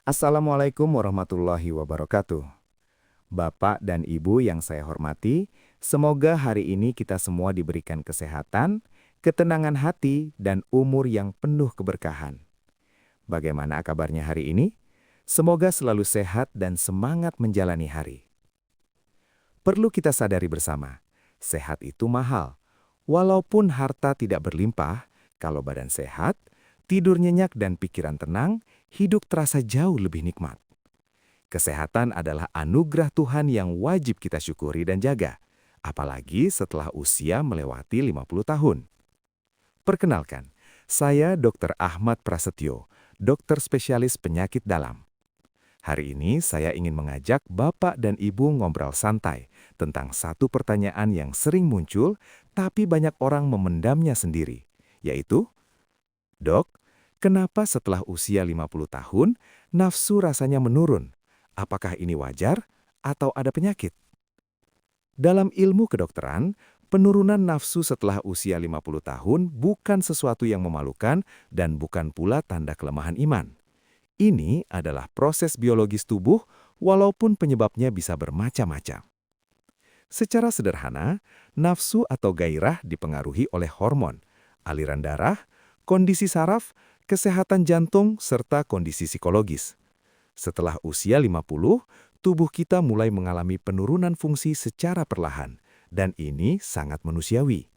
Assalamualaikum warahmatullahi wabarakatuh. Bapak dan Ibu yang saya hormati, semoga hari ini kita semua diberikan kesehatan, ketenangan hati, dan umur yang penuh keberkahan. Bagaimana kabarnya hari ini? Semoga selalu sehat dan semangat menjalani hari. Perlu kita sadari bersama, sehat itu mahal. Walaupun harta tidak berlimpah, kalau badan sehat, tidur nyenyak dan pikiran tenang, hidup terasa jauh lebih nikmat. Kesehatan adalah anugerah Tuhan yang wajib kita syukuri dan jaga, apalagi setelah usia melewati 50 tahun. Perkenalkan, saya Dr. Ahmad Prasetyo, dokter spesialis penyakit dalam. Hari ini saya ingin mengajak Bapak dan Ibu ngobrol santai tentang satu pertanyaan yang sering muncul tapi banyak orang memendamnya sendiri, yaitu, "Dok, kenapa setelah usia 50 tahun nafsu rasanya menurun? Apakah ini wajar atau ada penyakit?" Dalam ilmu kedokteran, penurunan nafsu setelah usia 50 tahun bukan sesuatu yang memalukan dan bukan pula tanda kelemahan iman. Ini adalah proses biologis tubuh walaupun penyebabnya bisa bermacam-macam. Secara sederhana, nafsu atau gairah dipengaruhi oleh hormon, aliran darah, kondisi saraf, kesehatan jantung, serta kondisi psikologis. Setelah usia 50, tubuh kita mulai mengalami penurunan fungsi secara perlahan, dan ini sangat manusiawi.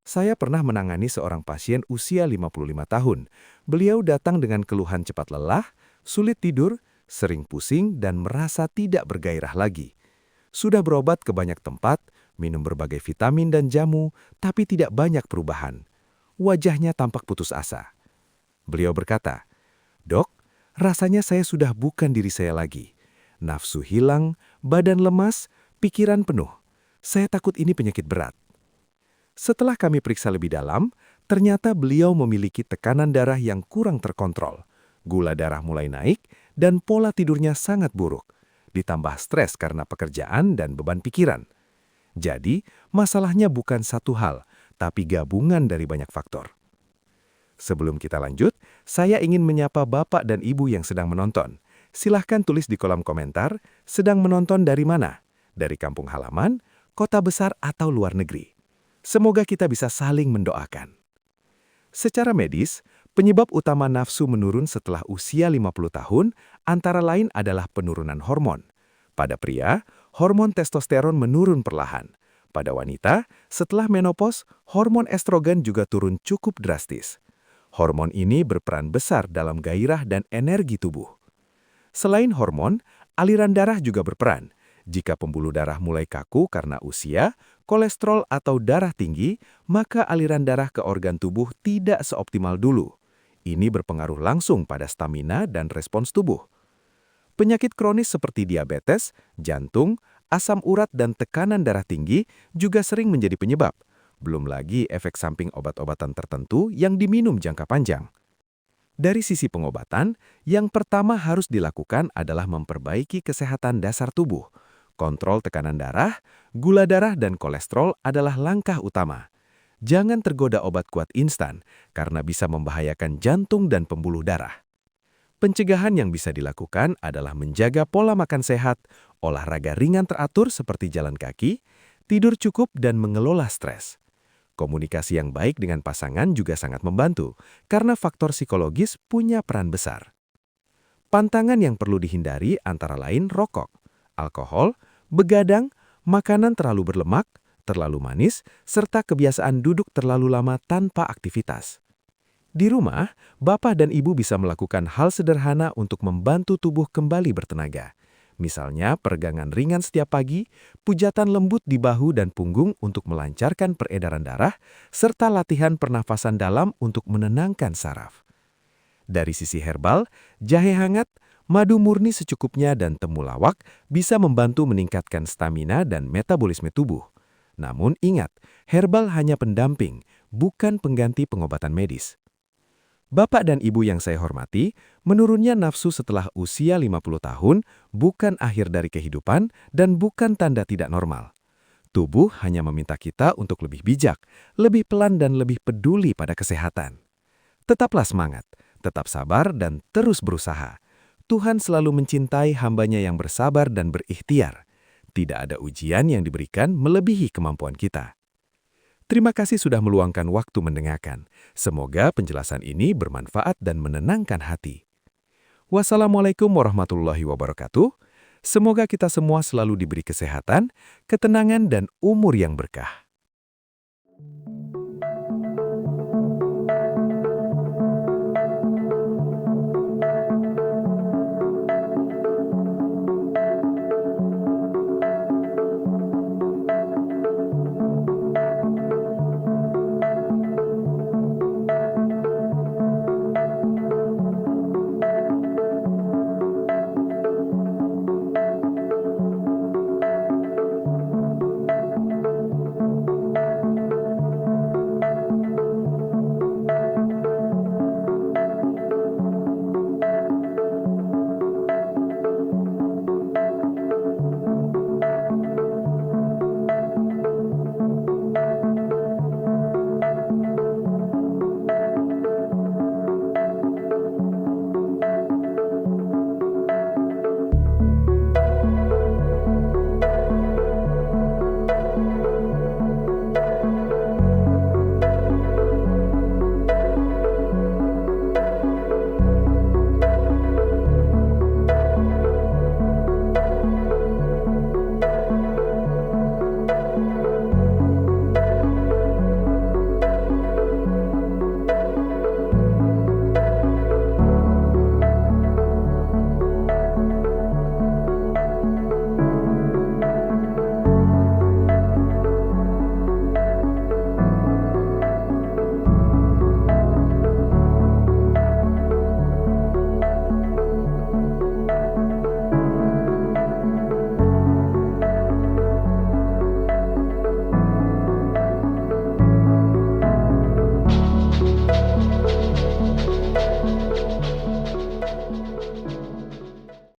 Saya pernah menangani seorang pasien usia 55 tahun. Beliau datang dengan keluhan cepat lelah, sulit tidur, sering pusing, dan merasa tidak bergairah lagi. Sudah berobat ke banyak tempat, minum berbagai vitamin dan jamu, tapi tidak banyak perubahan. Wajahnya tampak putus asa. Beliau berkata, "Dok, rasanya saya sudah bukan diri saya lagi. Nafsu hilang, badan lemas, pikiran penuh. Saya takut ini penyakit berat." Setelah kami periksa lebih dalam, ternyata beliau memiliki tekanan darah yang kurang terkontrol. Gula darah mulai naik dan pola tidurnya sangat buruk. Ditambah stres karena pekerjaan dan beban pikiran. Jadi, masalahnya bukan satu hal, tapi gabungan dari banyak faktor. Sebelum kita lanjut, saya ingin menyapa Bapak dan Ibu yang sedang menonton. Silahkan tulis di kolom komentar, sedang menonton dari mana? Dari kampung halaman, kota besar atau luar negeri. Semoga kita bisa saling mendoakan. Secara medis, penyebab utama nafsu menurun setelah usia 50 tahun antara lain adalah penurunan hormon. Pada pria, hormon testosteron menurun perlahan. Pada wanita, setelah menopause, hormon estrogen juga turun cukup drastis. Hormon ini berperan besar dalam gairah dan energi tubuh. Selain hormon, aliran darah juga berperan. Jika pembuluh darah mulai kaku karena usia, kolesterol atau darah tinggi, maka aliran darah ke organ tubuh tidak seoptimal dulu. Ini berpengaruh langsung pada stamina dan respons tubuh. Penyakit kronis seperti diabetes, jantung, asam urat, dan tekanan darah tinggi juga sering menjadi penyebab. Belum lagi efek samping obat-obatan tertentu yang diminum jangka panjang. Dari sisi pengobatan, yang pertama harus dilakukan adalah memperbaiki kesehatan dasar tubuh. Kontrol tekanan darah, gula darah, dan kolesterol adalah langkah utama. Jangan tergoda obat kuat instan, karena bisa membahayakan jantung dan pembuluh darah. Pencegahan yang bisa dilakukan adalah menjaga pola makan sehat, olahraga ringan teratur seperti jalan kaki, tidur cukup, dan mengelola stres. Komunikasi yang baik dengan pasangan juga sangat membantu, karena faktor psikologis punya peran besar. Pantangan yang perlu dihindari antara lain rokok, alkohol, begadang, makanan terlalu berlemak, terlalu manis, serta kebiasaan duduk terlalu lama tanpa aktivitas. Di rumah, Bapak dan Ibu bisa melakukan hal sederhana untuk membantu tubuh kembali bertenaga. Misalnya peregangan ringan setiap pagi, pujatan lembut di bahu dan punggung untuk melancarkan peredaran darah, serta latihan pernafasan dalam untuk menenangkan saraf. Dari sisi herbal, jahe hangat, madu murni secukupnya dan temulawak bisa membantu meningkatkan stamina dan metabolisme tubuh. Namun ingat, herbal hanya pendamping, bukan pengganti pengobatan medis. Bapak dan Ibu yang saya hormati, menurunnya nafsu setelah usia 50 tahun bukan akhir dari kehidupan dan bukan tanda tidak normal. Tubuh hanya meminta kita untuk lebih bijak, lebih pelan dan lebih peduli pada kesehatan. Tetaplah semangat, tetap sabar dan terus berusaha. Tuhan selalu mencintai hambanya yang bersabar dan berikhtiar. Tidak ada ujian yang diberikan melebihi kemampuan kita. Terima kasih sudah meluangkan waktu mendengarkan. Semoga penjelasan ini bermanfaat dan menenangkan hati. Wassalamualaikum warahmatullahi wabarakatuh. Semoga kita semua selalu diberi kesehatan, ketenangan, dan umur yang berkah.